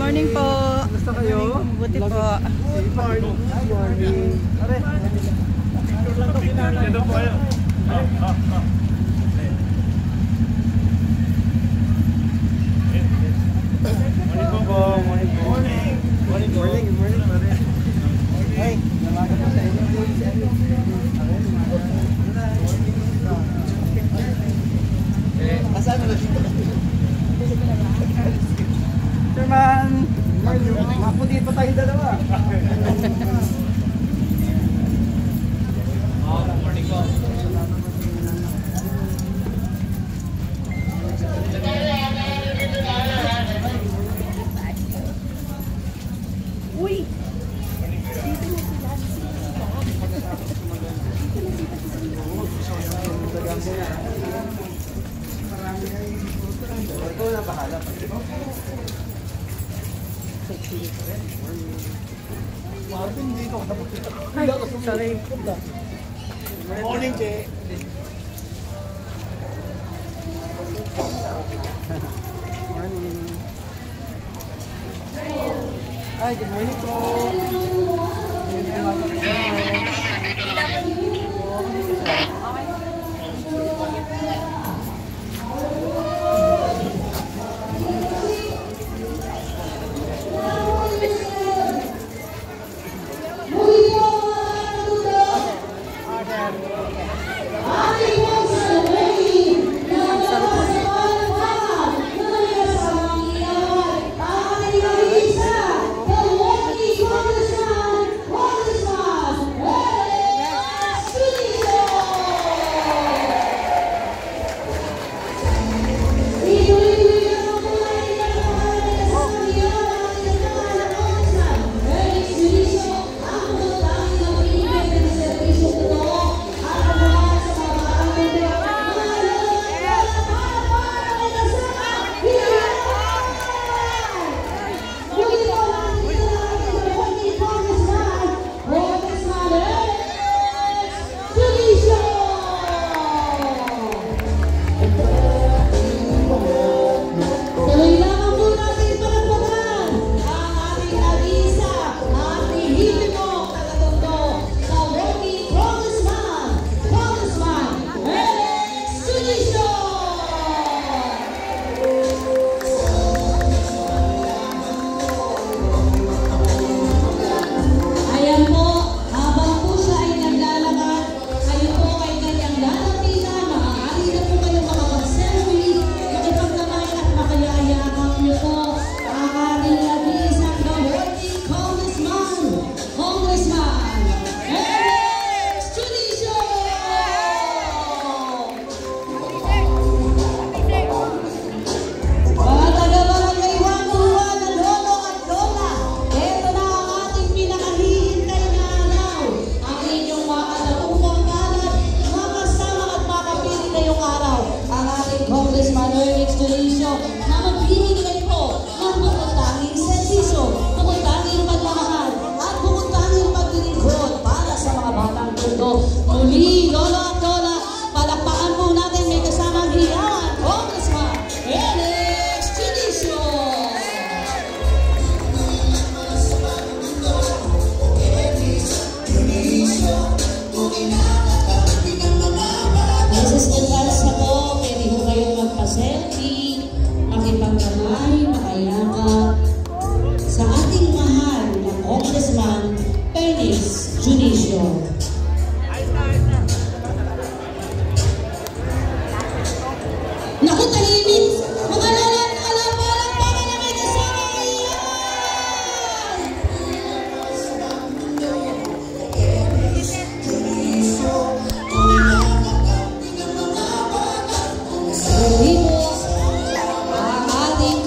morning po. Gusto kayo? Buti po. Good morning. Good morning. Are, picture lang ito kinala. Ito po kayo. Morning po po. Morning po. Morning. Morning. Morning. Hey, nalaga po sa inyo. Asan na dito? Sherman! Maputi pa tayo dalawa. Morning po. Uy! Ito na bahala. Martin, hindi ko katapos ito. Ay, sorry. Morning, Che. Morning. Hi, good morning po. Muli, Lolo at Lola, palakpakan po natin, may kasamang hiyawan, Congressman Alex Chinicio. Mrs. Gonzales ako, pwede ko kayong magpa-selfie, makipagkamay, makayakap sa ating mahal na Congressman Alex Chinicio. Naku, tahimik! Mga lalat, alam-alam, para na may kasama yan! Muli po, ang ating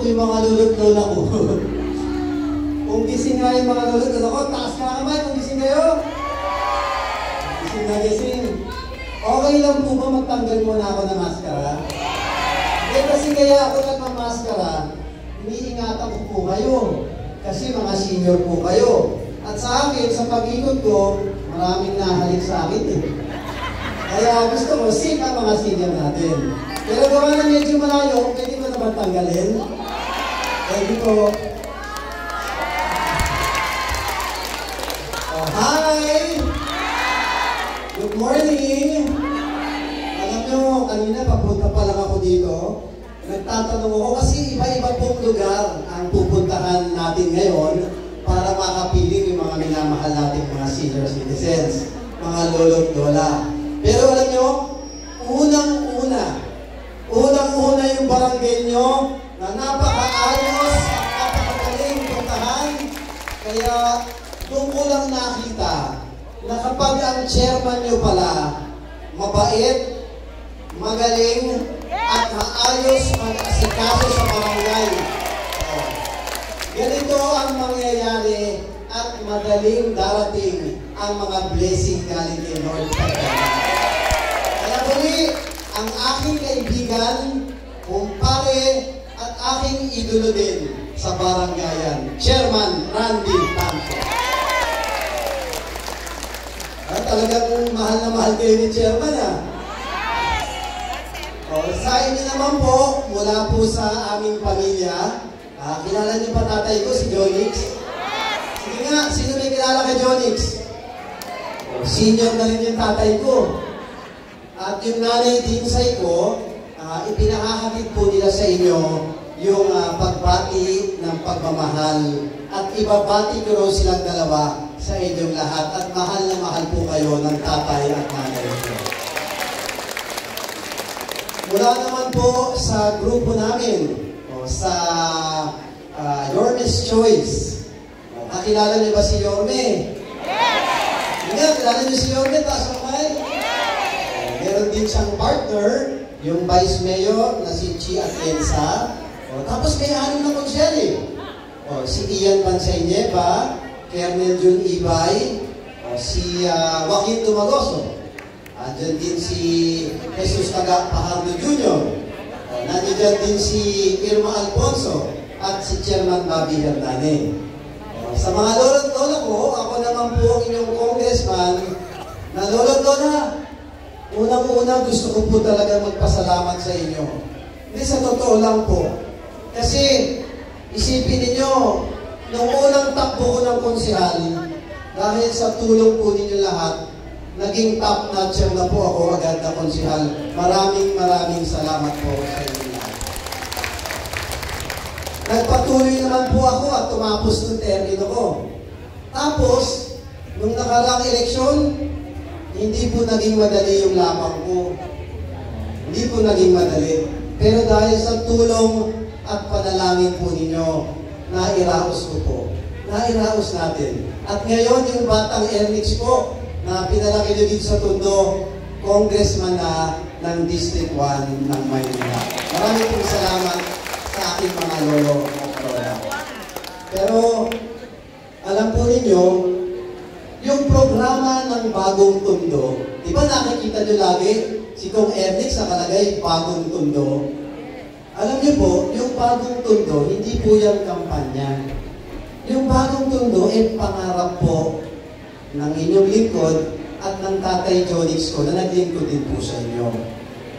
yung mga lolo't lola ko. Kung gising nga yung mga lolo't lola ko, taas ka kamay kung gising kayo. Gising na gising. Okay lang po ba magtanggal muna ako ng maskara? Kasi kaya ako nagmamaskara, iniingatan ko po kayo. Kasi mga senior po kayo. At sa akin, sa pag-ikot ko, maraming nahalik sa akin eh. Kaya gusto ko, safe ang mga senior natin. Pero gawa na medyo malayo, pwede ko naman tanggalin. Pwede ko. Oh, hi! Good morning! Alam nyo, kanina papunta pa lang ako dito. Nagtatanong ako kasi iba-iba pong lugar ang pupuntahan natin ngayon para makapiling yung mga minamahal natin mga senior citizens, mga lolo't lola. Pero alam nyo, unang-una yung barangay nyo na napakaayos at napakagaling puntahan. Kaya doon ko lang nakita na kapag ang chairman nyo pala mabait, magaling, at maayos mag-asikaso sa barangay. Ganito ang mangyayari at madaling darating ang mga blessing galing kay Lord. Kaya muli, ang aking kaibigan, kumpare, at aking idolo din sa barangayan, Chairman Randy Tanco. Talagang mahal na mahal kayo ni Chairman, ha? Sa inyo naman po, mula po sa aming pamilya, kilala niyo pa tatay ko, si Jonix? Sige nga, sino may kilala kay Jonix? Senior na rin yung tatay ko. At yung nanay Dinsay ko, ipinahahatid po nila sa inyo yung pagbati ng pagmamahal. At ibabati ko raw silang dalawa sa inyong lahat. At mahal na mahal po kayo ng tatay at nanay ko. Mula naman po sa grupo namin, sa Yorme's Choice. Kakilala niyo ba si Yorme? Yes! Kilala niyo si Yorme? Taas ang kamay? Meron din siyang partner, yung Vice Mayor na si Chi Atienza. Tapos may anim na konsyali. Si Ian Pansay-Nieva, Colonel Jun Ibay, si Joaquin Dumagoso. Andiyan din si Jesus Taga Pajardo Jr. Nandiyan din si Irma Alfonso at si Chairman Bobby Hernane. Sa mga lolo't lola ko, ako naman po ang inyong congressman na lolo't lola. Unang-una gusto ko po talaga magpasalamat sa inyo. Hindi, sa totoo lang po. Kasi isipin ninyo, nung unang takbo ko ng konsehal, dahil sa tulong po ninyo lahat, naging top-notcher na po ako agad na konsehal. Maraming salamat po sa inyo lahat. Nagpatuloy naman po ako at tumapos ng termino ko. Tapos, nung nakaraang eleksyon, hindi po naging madali yung laban ko. Hindi po naging madali. Pero dahil sa tulong at panalangin po ninyo, nairaos ko po. Nairaos natin. At ngayon, yung batang Ernix po, na pinalaki nyo dito sa Tondo, congressman na ng District 1 ng Maynila. Maraming pong salamat sa aking mga lolo at lola. Pero, alam po ninyo, yung programa ng Bagong Tondo, di ba nakikita nyo lagi, si Kong Ernix nakalagay, Bagong Tondo. Alam niyo po, yung Bagong Tondo, hindi po yung kampanya. Yung Bagong Tondo, pangarap po ng inyong lingkod at ng Tatay Jonix ko na naglingkod din po sa inyo.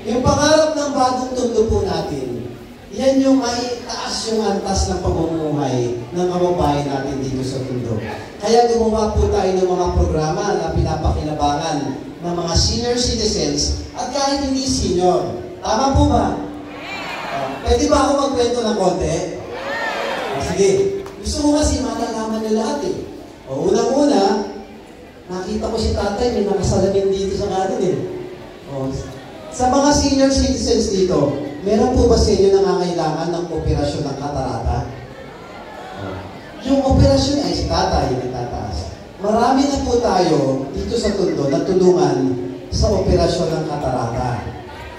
Yung pangarap ng Bagong Tondo po natin, yan yung may taas yung antas ng pamumuhay ng kababayan natin dito sa Tondo. Kaya gumawa po tayo ng mga programa na pinapakinabangan ng mga senior citizens at kahit hindi senior. Tama po ba? Pwede ba ako magkwento ng konti? Sige. Gusto ko kasi malalaman nyo lahat eh. Unang-una, nakita ko si tatay, may nakasalamin dito sa kanin eh. Sa mga senior citizens dito, meron po ba sa inyo nangangailangan ng operasyon ng katarata? Yung operasyon ay si tatay, nagtataas. Marami na po tayo dito sa Tondo na tulungan sa operasyon ng katarata.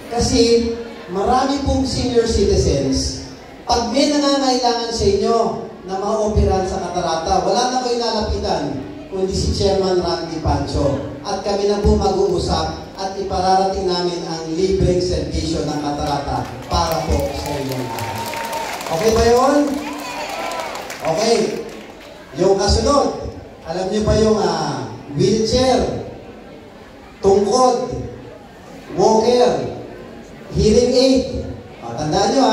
Kasi marami pong senior citizens Pag may nangangailangan sa inyo na maoperahan sa katarata, wala na kayo lalapitan, kundi si Chairman Randy Pancho. At kami na po mag-uusap at ipararating namin ang libreng serbisyo ng katarata para po sa inyong lahat. Okay ba yun? Okay. Yung kasunod, alam niyo ba yung wheelchair, tungkod, walker, hearing aid, tandaan nyo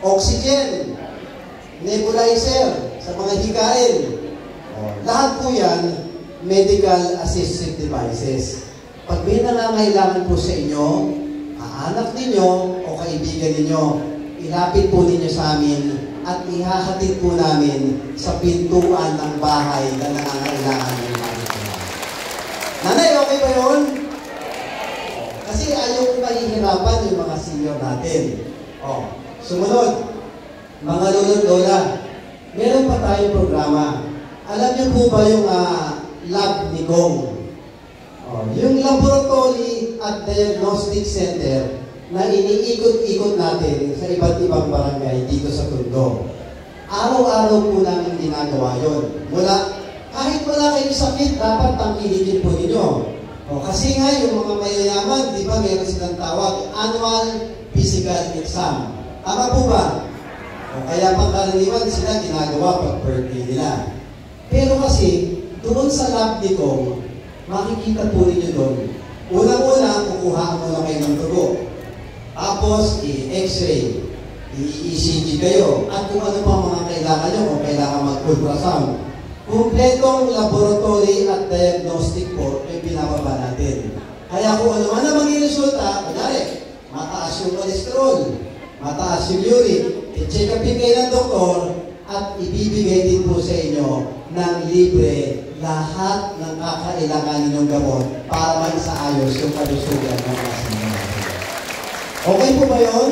oxygen, nebulizer sa mga hikain. Lahat po yan, medical assistive devices. Pag may nangangailangan po sa inyo, anak ninyo o kaibigan ninyo, ilapit po ninyo sa amin at ihahatid po namin sa pintuan ng bahay na nangangailangan ng Nanay, okay ba yun? Kasi ayaw ko mahihirapan yung mga senior natin. Sumunod, mga lolo-lola, meron pa tayong programa. Alam niyo po ba yung lab ni Gong? Yung laboratory at diagnostic center na iniikot-ikot natin sa iba't ibang barangay dito sa Tondo. Araw-araw po namin ginagawa yun. Kahit wala kayong sakit, dapat tangkilikin po ninyo. Kasi nga yung mga mayayaman, di ba, meron silang tawag, annual physical exam. Tama po ba? Kaya pangkaraniwan sila ginagawa pag birthday nila. Pero kasi, doon sa lab ni Kong, makikita po ninyo doon. Unang-una, kukuhaan mo lang kayo ng dugo. Tapos, i-x-ray, i-ECG kayo, at kung ano pa mga kailangan nyo, kung kailangan mag-ultrasound. Kumpletong laboratory at diagnostic po yung pinababa natin. Kaya kung ano man ang maging resulta, kunyari, mataas yung cholesterol, mataas yung uric, i-check upin kayo ng doktor, at ibibigay din po sa inyo ng libre lahat ng kakailangan ninyong gamot para maisaayos yung kalusugan ng mga senior. Okay po ba yun?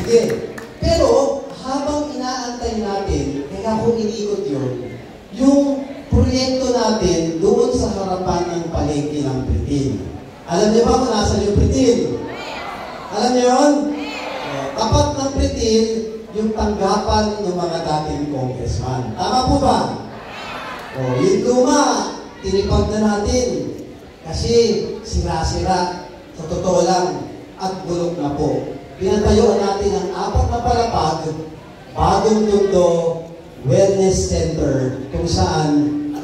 Sige. Pero, habang inaantay natin, kaya kung iniikot yun, yung proyekto natin doon sa harapan ng palengke ng Pritil. Alam niyo ba kung nasan yung Pritil? Alam niyo yun? Tapat ng Pritil, yung tanggapan ng mga dating congressman. Tama po ba? Yung luma, tinipag na natin. Kasi sira-sira. Sa totoo lang, at bulok na po. Pinatayuan natin ang 4 na palapag, Bagong Tondo Wellness Center, kung saan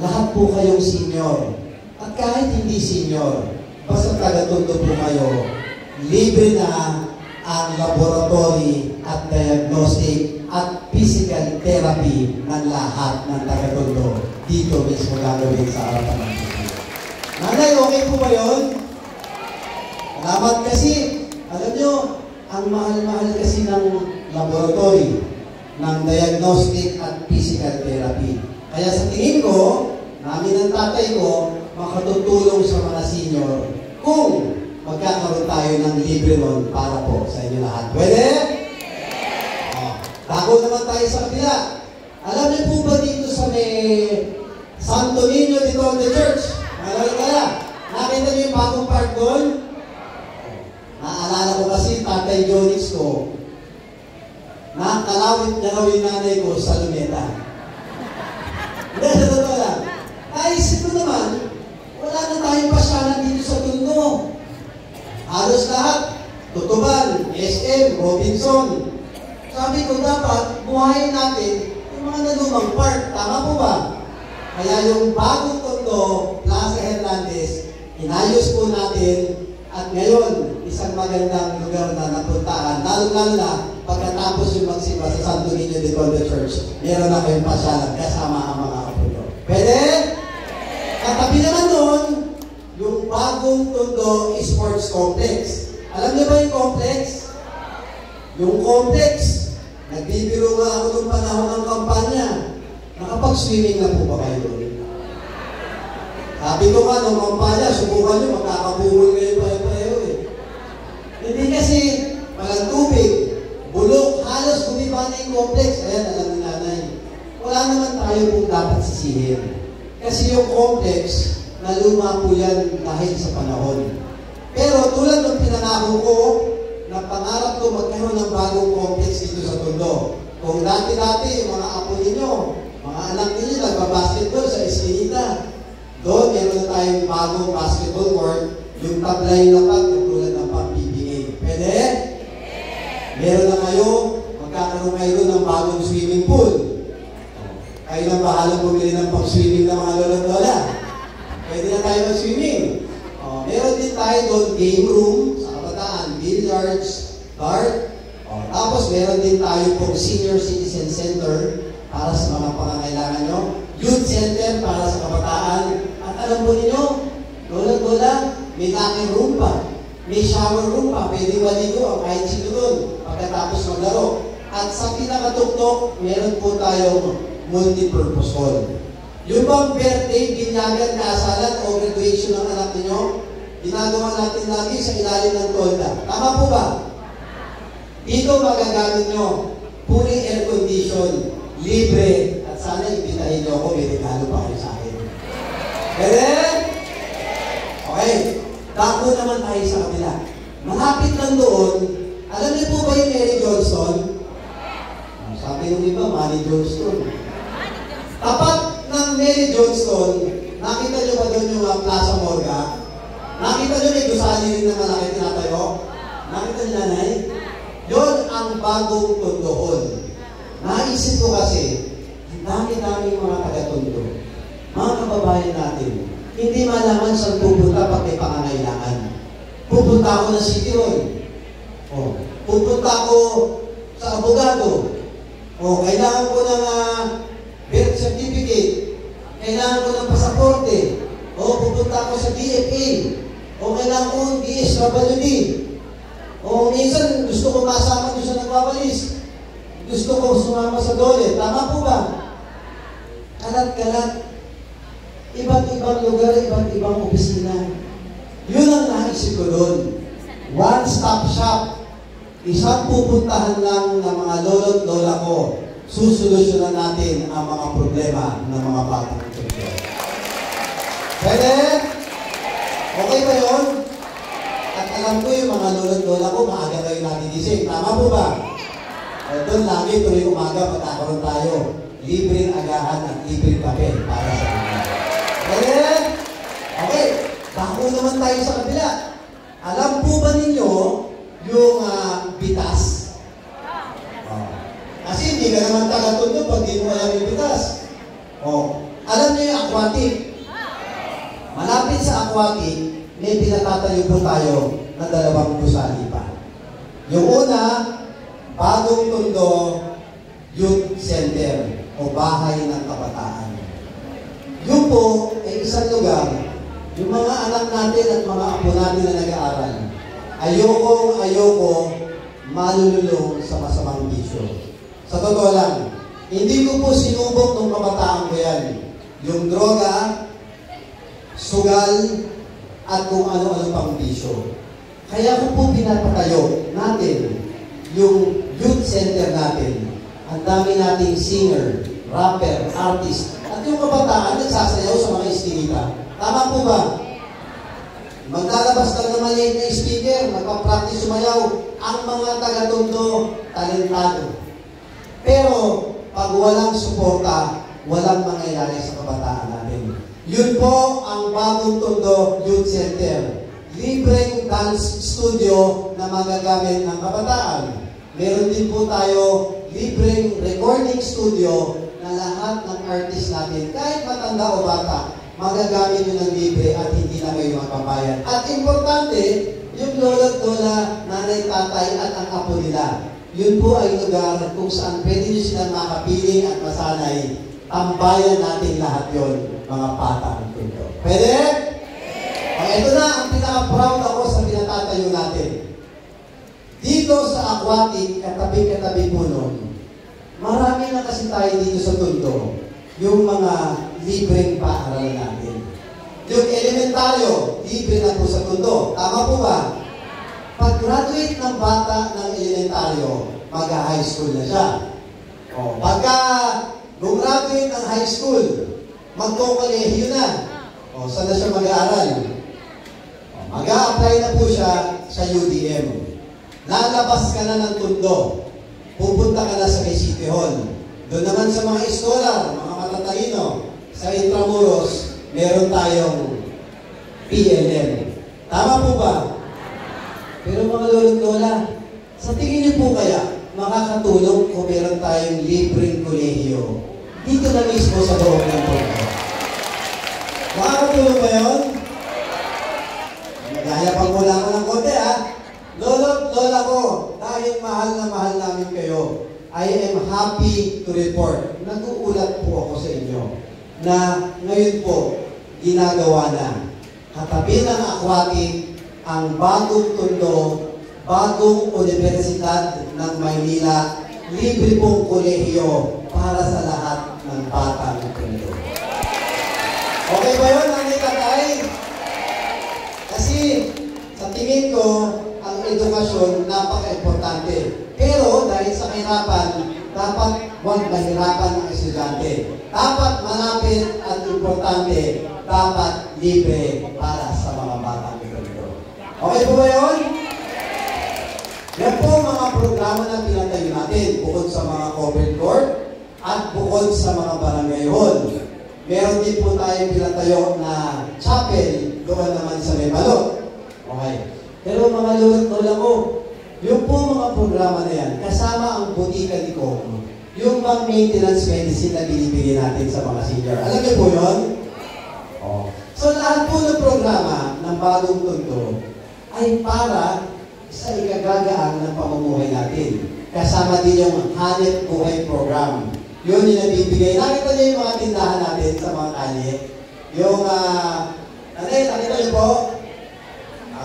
lahat po kayong senior. At kahit hindi senior, basta taga-Tondo po kayo, libre na ang laboratory at diagnostic at physical therapy ng lahat ng taga-Tondo. Dito mismo gagawin sa harapan ng Pilipinas. Nanay, okay po ba yun? Salamat kasi, alam nyo, ang mahal-mahal kasi ng laboratory, ng diagnostic at physical therapy. Kaya sa tingin ko, namin ang tatay ko, makatutulong sa mga senior kung magkakaroon tayo ng libre nun para po sa inyo lahat. Pwede? Tako naman tayo sa kapila. Alam niyo po ba dito sa may Santo Niño dito on the church? Nakita niyo yung bagong park doon? Naalala ko kasi tatay Jonix ko, nakalawit niya raw yung nanay ko sa Luneta. Hindi, sa totoo lang. Naisip ko naman, wala na tayong pasyalan dito sa Tondo. Halos lahat, Tutuban, SM, Robinson. Sabi ko, dapat buhayin natin yung mga nalumang park. Tama po ba? Kaya yung bagong Tondo, Plaza Hernandez, inayos po natin. At ngayon, isang magandang lugar na napuntaan. Lalo-lalo na, pagkatapos yung magsimba sa Santo Niño de Tondo Church, meron na kayong pasyalan kasama ang mga kapatid. Pwede? Katabi naman doon, yung bagong Tondo Sports Complex. Alam niyo ba yung complex? Yung complex, nagbibiro nga ako nung panahon ng kampanya. Nakapag-swimming na po ba kayo doon? Sabi ko nga nung kampanya, subukan nyo, magkakabuhol kayo payo-payo eh. Hindi kasi, walang tubig, bulok, halos bumiba na yung complex. Ayan, alam ni nanay. Wala naman tayo kung dapat sisihin. Kasi yung complex, naluma po yan dahil sa panahon. Pero tulad ng pinangako ko, na pangarap ko magkaroon ng bagong complex dito sa Tondo. Kung dati-dati, yung mga apo ninyo, mga anak ninyo, nagpa-basketball sa eskinita. Doon, meron na tayong bagong basketball court, yung tablay na tulad ng pang-PBA. Pwede? Meron na kayo, magkakaroon kayo ng bagong swimming pool. Kayo nang bahalang bumili ng pang-swimming ng mga lola-lola. Pwede na tayo mag-swimming. Meron din tayo doon game room sa kabataan, billiards, dart. Tapos meron din tayo pong senior citizen center para sa mga pangangailangan nyo. Youth center para sa kabataan. At alam po ninyo, lola-lola, may locking room pa. May shower room pa. Pwede maligo ang kahit sino doon pagkatapos maglaro. At sa pinakatuktok, meron po tayong multi-purpose hall. Yung bang birthday, binyagan, kasalan o graduation ng anak ninyo, ginagawa natin lagi sa ilalim ng tolda. Tama po ba? Dito magagamit nyo, fully air condition, libre, at sana ibitahin nyo ako, may regalo pa kayo sa akin. Pwede? Okay. Dako naman tayo sa kabila. Malapit lang doon, alam niyo po ba yung Mary Johnston? Sabi nung iba, Manny Johnston. Tapat ng Mary Johnston, nakita niyo ba doon yung Plaza Morga? Nakita niyo may gusali rin na malaki tinatayo? Nakita niyo, nanay? Yun ang bagong Tondoon. Naisip ko kasi, ang dami-dami mga taga-Tondo, mga kababayan natin, hindi malaman saan pupunta pag may pangangailangan. Pupunta ako ng City Hall. Pupunta ako sa abogado. Kailangan ko ng birth certificate. Kailangan ko ng pasaporte. Pupunta ako sa DFA. Kailangan ko ng DSWD. Minsan gusto ko masama doon sa nagwawalis. Gusto ko sumama sa dole. Tama po ba? Kalat-kalat. Iba't ibang lugar, iba't ibang opisina. Yun ang naisip ko doon. One-stop shop. Isang pupuntahan lang ng mga lolo't lola ko. Susolusyonan natin ang mga problema ng mga batang ito. Pwede? Okay ba yun? At alam ko yung mga lolo't lola ko, maaga kayo nagigising. Tama po ba? Doon lagi tuloy umaga magkakaroon tayo. Libreng agahan at libreng papel para sa mga. Pwede? Okay. Bako naman tayo sa kabila. Alam po ba ninyo yung bitas? Kasi hindi ka naman taga-Tondo pag di mo alam yung bitas. Alam niyo yung aquatic? Malapit sa aquatic, may pinatatayo po tayo na 2 gusali pa. Yung una, Bagong Tondo Youth Center o Bahay ng Kabataan. Yun po ay isang lugar, yung mga anak natin at mga apo natin na nag-aaral, ayoko malululong sa masamang bisyo. Sa totoo lang, hindi ko po sinubok nung kabataan ko yan. Yung droga, sugal, at kung ano-ano pang bisyo. Kaya ko po pinapatayo natin yung youth center natin. Ang dami nating singer, rapper, artist, at yung kabataan nagsasayaw sa mga eskinita. Tama po ba? Maglalabas lang na maliit na speaker, magpa-practice sumayaw, ang mga taga-Tondo, talentado. Pero, pag walang suporta, walang mangyayari sa kabataan natin. Yun po ang Bagong Tondo Youth Center. Libreng dance studio na magagamit ng kabataan. Meron din po tayo libreng recording studio na lahat ng artist natin, kahit matanda o bata, magagamit nyo ng libre at hindi na kayo magpapayan. At importante, yung lolo't lola, nanay, tatay at ang apo nila. Yun po ay lugar kung saan pwede nyo silang makapiling at masanay. Tambayan natin lahat yon, mga bata ng Tondo. Pwede? Ito na ang pinaka-proud ako sa pinatatayo natin. Dito sa aquatic, katabi-katabi po nun, marami na kasi tayo dito sa Tondo, yung mga libreng paaralan natin. Yung elementaryo, libre na po sa Tondo. Tama po ba? Pag-graduate ng bata ng elementaryo, mag-high school na siya. Pagka gumraduate ng high school, magko-kolehiyo na. Saan na siya mag-aaral? Mag-a-apply na po siya sa UDM. lalabas ka na ng Tondo. Pupunta ka na sa may City Hall. Doon naman sa mga scholar, mga matatalino, sa Intramuros, meron tayong PLM. Tama po ba? Pero mga lolo't lola, sa tingin niyo po kaya, makakatulong kung meron tayong libreng kolehiyo dito na mismo sa loob ng Tondo? Makakatulong ba yun? Maghayapan mo lang ako ng konti, ha? Lolo't lola ko, dahil mahal na mahal namin kayo, I am happy to report, nag-uulat po ako sa inyo, na ngayon po, ginagawa na. Katabi ng Aquatic, ang bagong Tondo, bagong Universidad ng Maynila, libre pong kolehiyo para sa lahat ng batang Tondo. Okay ba yun, Nanay Tatay? Kasi, sa tingin ko, ang edukasyon napaka-importante. Pero, dahil sa kahirapan, dapat huwag mahirapan ang estudyante. Dapat malapit at importante, dapat libre para sa mga batang Tondo. Okay po ba yun? Yan po mga programa na pinatayo natin, bukod sa mga covered court at bukod sa mga barangay hall. Meron din po tayong pinatayo na chapel doon naman sa may balot. Okay. Pero mga lolo't lola ko, yung po mga programa na yan, kasama ang butika ni Kong, yung bang maintenance medicine na binibigyan natin sa mga senior. Alam niyo po yun? Oh. So lahat po ng programa ng bagong Tondo ay para sa ikagagaan ng pamumuhay natin. Kasama din yung Hanep Buhay Program. Yun yung nabibigay. Nakita niyo yung mga tindahan natin sa mga kalye. Yung, nakita niyo po?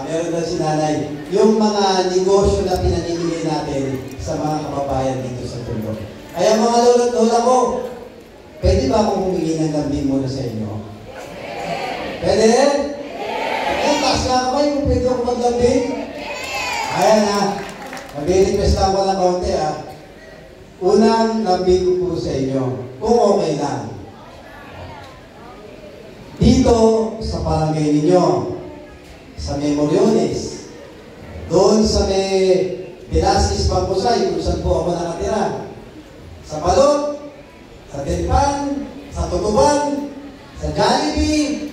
Meron daw si nanay. Yung mga negosyo na pinanimigay natin sa mga kababayan dito sa Tondo. Kaya mga lolo't lola ko, pwede ba akong humingi ng lambing muna sa inyo? Pwede? Ayan, taas na kamay kung pwede akong maglambing. Ayan ha. Mag-request lang ko ng kaunti ha. Unang lambing ko po sa inyo, kung okay lang. Dito sa barangay ninyo, sa Memoriones, doon sa may Velasquez Pangkusay, kung saan po ako nakatira, sa Balot, sa Delpan, sa Tutuban, sa Jollibee,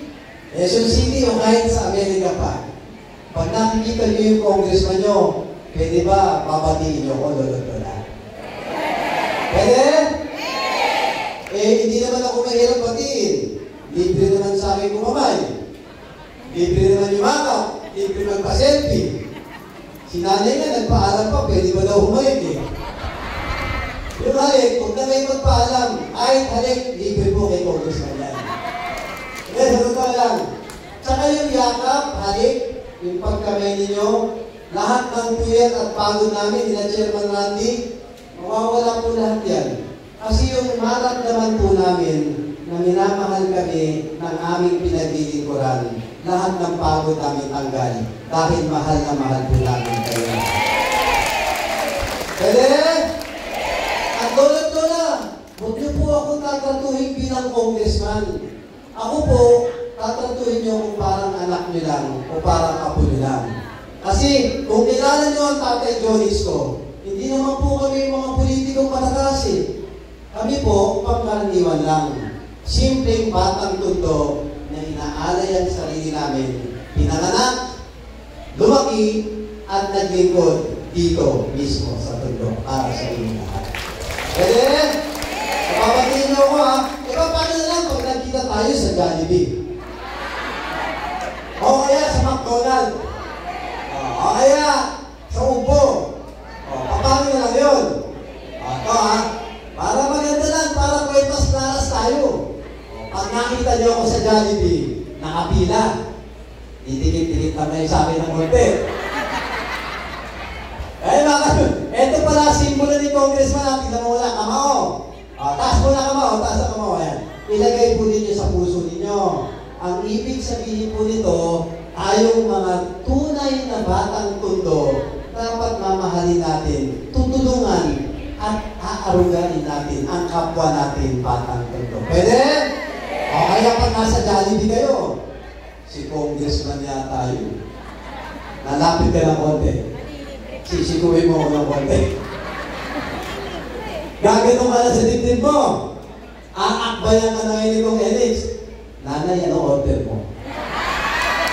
Quezon City o kahit sa Amerika pa. Pag nakikita niyo yung congressman nyo, pwede ba babatiin niyo ko, lolo't lola? Pwede? Hindi naman ako mahirap batiin. Libre naman sa akin kumamay. Libre naman yung makap. Libre magpa-selfie. Si nanay nga, nagpaalam pa, pwede ba daw humayag eh? Yung halik, huwag na kayo magpaalam. Kahit halik, libre po kay congressman yan. Kaya sagot ka lang. Tsaka yung yakap, halik, yung pagkamay ninyo, lahat ng puyat at pagod namin, nila Chairman Randy, mawawala po lahat yan. Kasi yung maramdaman po namin na minamahal kami ng aming pinaglilingkuran, lahat ng pagod namin tanggal dahil mahal na mahal po namin kayo. Pwede? At lolo't lola, huwag niyo po ako tatratuhin bilang congressman. Ako po, tatratuhin niyo kung parang anak niyo lang o parang apo niyo lang. Kasi kung kilala niyo ang Tatay Jonis ko, hindi naman po kami mga politikong patatas eh. Kami po, pangkaraniwan lang. Simpleng batang Tondo na inaalay ang sarili namin, pinanganak, lumaki, at naglingkod dito mismo sa Tondo para sa inyo lahat. Pwede? Papatiin niyo ako ha. E paano na lang pag nagkita tayo sa Jollibee? O kaya sa McDonald's? O kaya sa Ubo? O, paano na lang yun? Ito ha. Para maganda lang, para kwentas claras tayo. Pag nakita niyo ako sa Jollibee, nakapila, titikit-tikit lang na yung sabi ng konti. Eh, ito pala simbolo ni Congressman natin. Tignan mo lang, kamao. Taas mo na kamao, taas na kamao. Ayan. Ilagay po ninyo sa puso ninyo. Ang ibig sabihin po nito, tayong mga tunay na batang Tondo, dapat mamahalin natin, tutulungan, at aaruganin natin ang kapwa natin batang Tondo. Pwede? O kaya pag nasa Jollibee kayo, si Congressman yata yun. Nalapit ka ng konti. Sisikuhin mo ako ng konti. Gaganon ka na sa dibdib mo. Aakbayan ka na ngayon itong Elix. Nanay, ano order mo?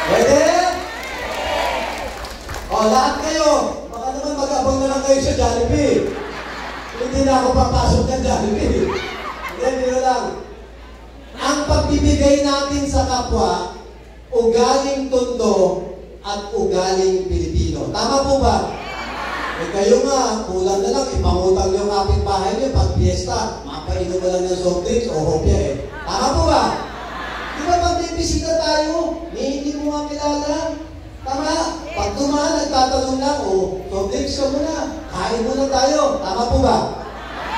Pwede? O, lahat kayo. Baka naman mag-abang na lang kayo sa Jollibee. Hindi na ako papasok ng Jollibee. Hindi lang. Ang pagbibigay natin sa kapwa, ugaling Tondo at ugaling Pilipino. Tama po ba? Eh kayo nga, kulang na lang, ipangutang yung kapitbahay niyo pag fiesta, mapainom ka lang ng soft drinks o hopya eh. Tama po ba? Di ba pag may bisita tayo, hindi mo nga kilala? Tama? Pag dumaan, nagtatanong lang, soft drinks ka muna, kain muna tayo. Tama po ba?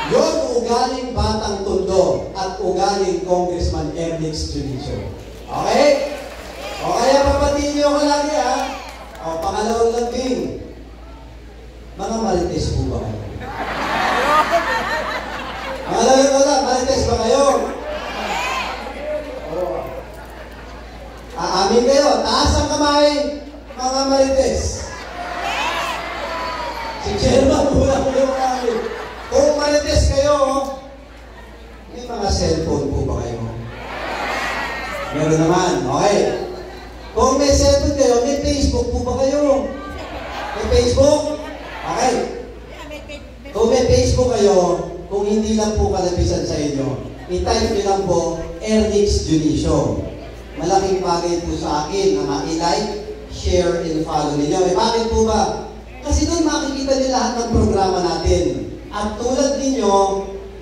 Yun, ugaling Batang Tondo at ugaling Congressman Ernix Junicio. Okay? O kaya papatiin niyo ko lagi ha. O pangalawang lambing. Mga marites po ba kayo? Pangalawang lambing, marites ba kayo? O. Aamin kayo, taas ang kamay, mga marites. Si Chairman po lang yung kami. Kung marites kayo, may mga cellphone po ba kayo? Meron naman, okay. Kung may cellphone kayo, may Facebook po ba kayo? May Facebook? Okay. Kung may Facebook kayo, kung hindi lang po kalabisan sa inyo, i-type nyo lang po, Ernix Junicio. Malaking bagay po sa akin na ma-like, share, and follow ninyo. Eh, bakit po ba? Kasi doon makikita niyo lahat ng programa natin. At tulad ninyo,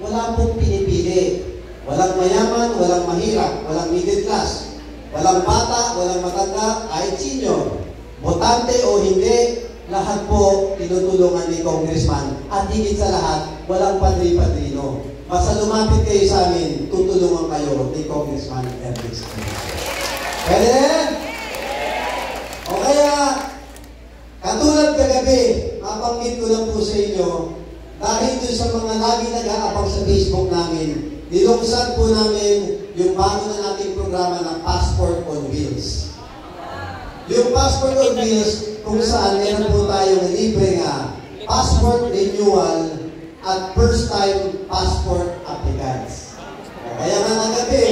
wala pong pinipili. Walang mayaman, walang mahirap, walang middle class. Walang bata, walang matanda, kahit senior. Botante o hindi, lahat po tinutulungan ni Congressman. At higit sa lahat, walang padri-padrino. Basta lumapit kayo sa amin, tutulungan kayo ni Congressman Ernix. Pwede? O kaya, katulad kagabi, mapanggit ko lang po sa inyo, dahil doon sa mga lagi nag-aabang sa Facebook namin, nilungsan po namin yung bago na nating programa ng Passport on Wheels. Yung Passport on Wheels, kung saan meron po tayong libre nga passport renewal at first-time passport applicants. Kaya nga nagabi,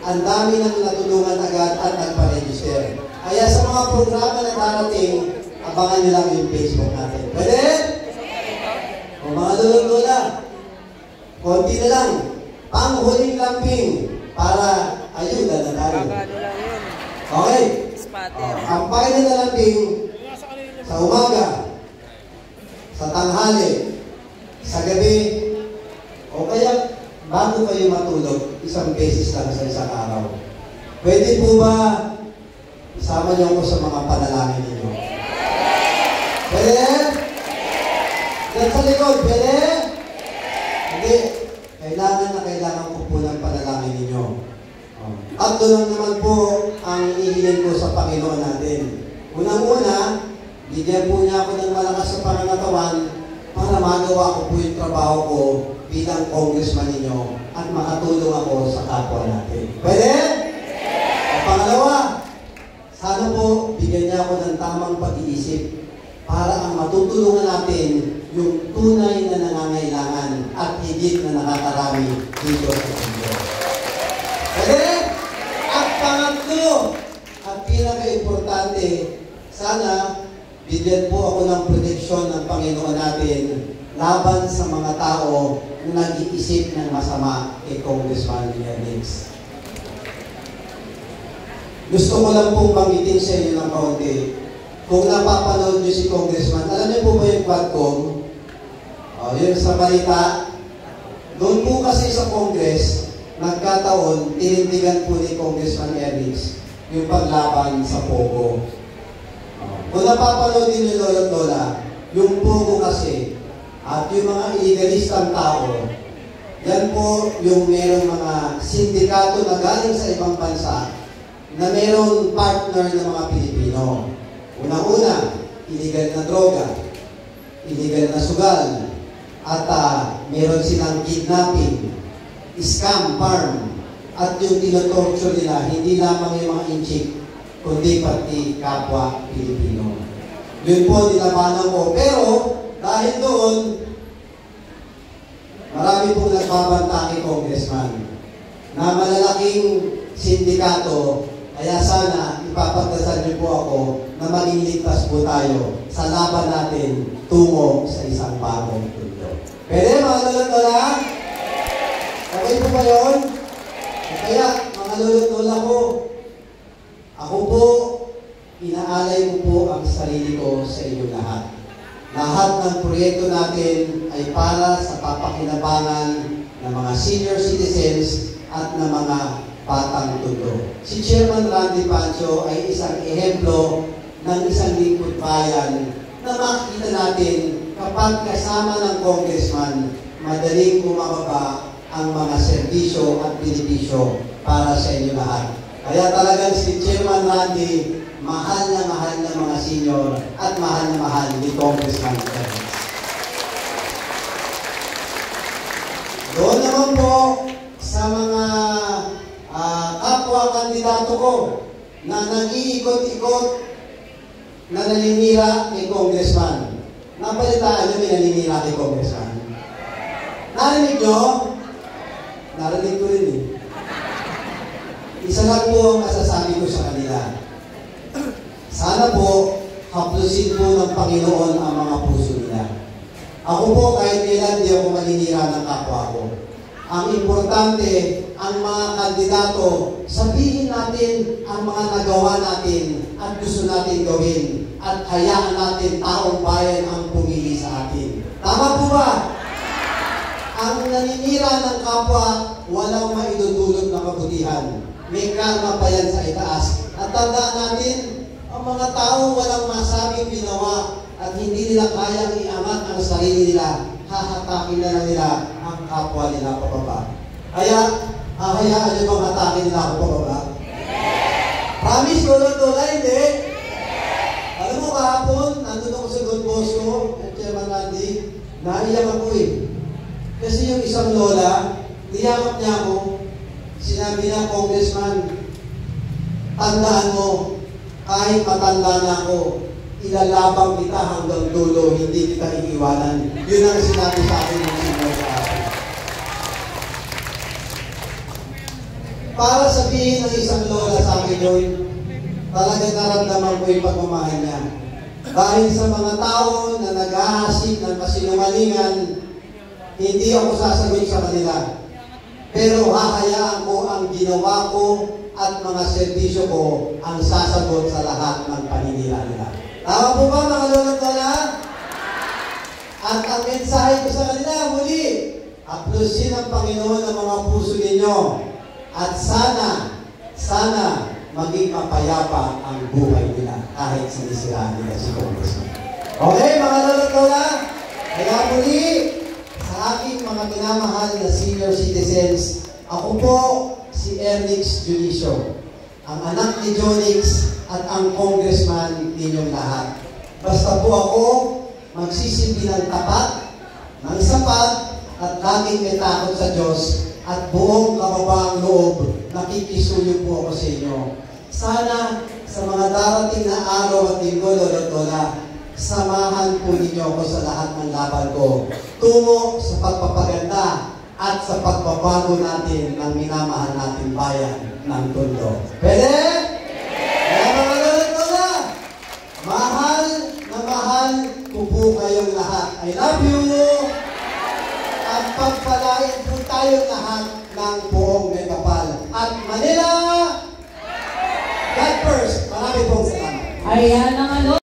ang dami nang natulungan agad at nagpa-register. Kaya sa mga programa na darating, abangan nyo lang yung Facebook natin. Pwede? O mga lulong-lula, konti na lang, pang-huling lambing para ayuda na tayo. Okay? Ang pakinan na lambing sa umaga, sa tanghali, sa gabi, o kaya bago kayo matulog, isang beses lang sa isang araw. Pwede po ba isama niyo ako sa mga panalangin ninyo? Pwede? Diyan sa likod, pwede? Hindi. Kailangan ko po ng panalangin ninyo. At doon lang naman po ang ihilin ko sa Panginoon natin. Unang-una, bigyan po niya ako ng malakas sa pangangatawan para magawa ko po yung trabaho ko bilang congressman ninyo at makatulong ako sa kapwa natin. Pwede? At pangalawa, sana po bigyan niya ako ng tamang pag-iisip para ang matutulungan natin yung tunay na nangangailangan at higit na nakakarami dito sa mundo. Pwede? At pangatlo, at pinaka-importante, sana bigyan po ako ng proteksyon ng Panginoon natin laban sa mga tao na nag-iisip ng masama kay Congressman Ernix. Gusto ko lang pong banggitin sa inyo ng kaunti. Kung napapanood niyo si Congressman, alam niyo po ba yung Quadcom? Yun sa balita. Doon po kasi sa Congress, nagkataon, tinindigan po ni Congressman Ernix yung paglaban sa Pogo. Kung napapanood niyo Lolo at Lola, yung Pogo kasi, at yung mga illegalistang tao, yan po yung merong mga sindikato na galing sa ibang bansa na merong partner ng mga Pilipino. Unang-una, illegal na droga, illegal na sugal, at meron silang kidnapping, scam farm, at yung tinotorture nila, hindi lamang yung mga inchik, kundi pati kapwa Pilipino. Yun po nilabanan ko. Pero, dahil doon, marami pong nagbabanta kay Congressman na malalaking sindikato, kaya sana ipapagdasal niyo po ako na maging ligtas po tayo sa laban natin tungo sa isang bagong mundo. Pwede mga lolo't-lola? Okay po ba yun? Kaya mga lolo't-lola ko, ako po, inaalay ko po ang sarili ko sa inyong lahat. Lahat ng proyekto natin ay para sa papakinabangan ng mga senior citizens at ng mga batang tundo. Si Chairman Randy Pancho ay isang ehemplo ng isang lingkod bayan na makikita natin kapag kasama ng congressman, madaling bumababa ang mga serbisyo at benepisyo para sa inyo lahat. Kaya talagang si Chairman Randy, mahal na mga senior at mahal na mahal ni Congressman Ernest. Doon naman po sa mga kapwa-kandidato ko na nag-iikot-ikot na naninira kay Congressman. Napalitaan nyo may naninira kay Congressman? Narinig nyo? Narinig ko rin eh. Isa lang po ang masasabi ko sa kanila. Sana po, haplusin po ng Panginoon ang mga puso nila. Ako po, kahit kailan, di ako maninira ng kapwa ko. Ang importante, ang mga kandidato, sabihin natin ang mga nagawa natin at gusto natin gawin at hayaan natin taong bayan ang pumili sa atin. Tama po ba? Ang naninira ng kapwa, walang maidudulot na kabutihan. May karma pa yan sa itaas. At tandaan natin, ang mga tao walang masabing ginawa at hindi nila kayang iangat ang sarili nila, hahatakin na lang nila ang kapwa nila pababa. Kaya, hahayaan nyo bang hatakin nila ako pababa? Promise, lolo-lola, hindi? Alam mo, kahapon, nandun ako sa Don Bosco, at Chairman Randy, naiyak ako eh. Kasi yung isang lola, niyakap niya ako, sinabi niya, Congressman, tandaan mo, kahit matanda na ako, ilalabang kita hanggang dulo, hindi kita iiwanan. Yun ang sinabi sa akin ng senior sa akin. Para sabihin ng isang lola sa akin yun, talagang naramdaman ko yung pagmamahal niya. Dahil sa mga tao na nag-ahasik ng kasinungalingan, hindi ako sasagot sa kanila. Pero hahayaan ko ang ginawa ko at mga serbisyo ko ang sasagot sa lahat ng paninira nila. Tama po ba mga lolo't-lola? At ang mensahe ko sa kanila, muli, haplusin ang Panginoon ang mga puso ninyo. At sana maging mapayapa ang buhay nila kahit sinisiraan nila si Congressman. Okay mga lolo't-lola? Kaya muli, sa aking mga minamahal na senior citizens, ako po si Ernix Junicio, ang anak ni Jonix at ang congressman ninyong lahat. Basta po ako magsisilbi ng tapat, ng sapat, at laging may takot sa Diyos at buong kababaang loob, nakikisuyo po ako sa inyo. Sana sa mga darating na araw at linggo, lolo't-lola, samahan po ninyo ako sa lahat ng laban ko tungo sa pagpapaganda at sa pagbabago natin ng minamahal nating bayan ng Tondo. Pwede? Kaya mga lolo't-lola, mahal na mahal ko po kayong lahat. I love you! At pagpalain po tayong lahat ng buong Megapal. At Manila, God first. Marami pong salamat. Ayan ang ano.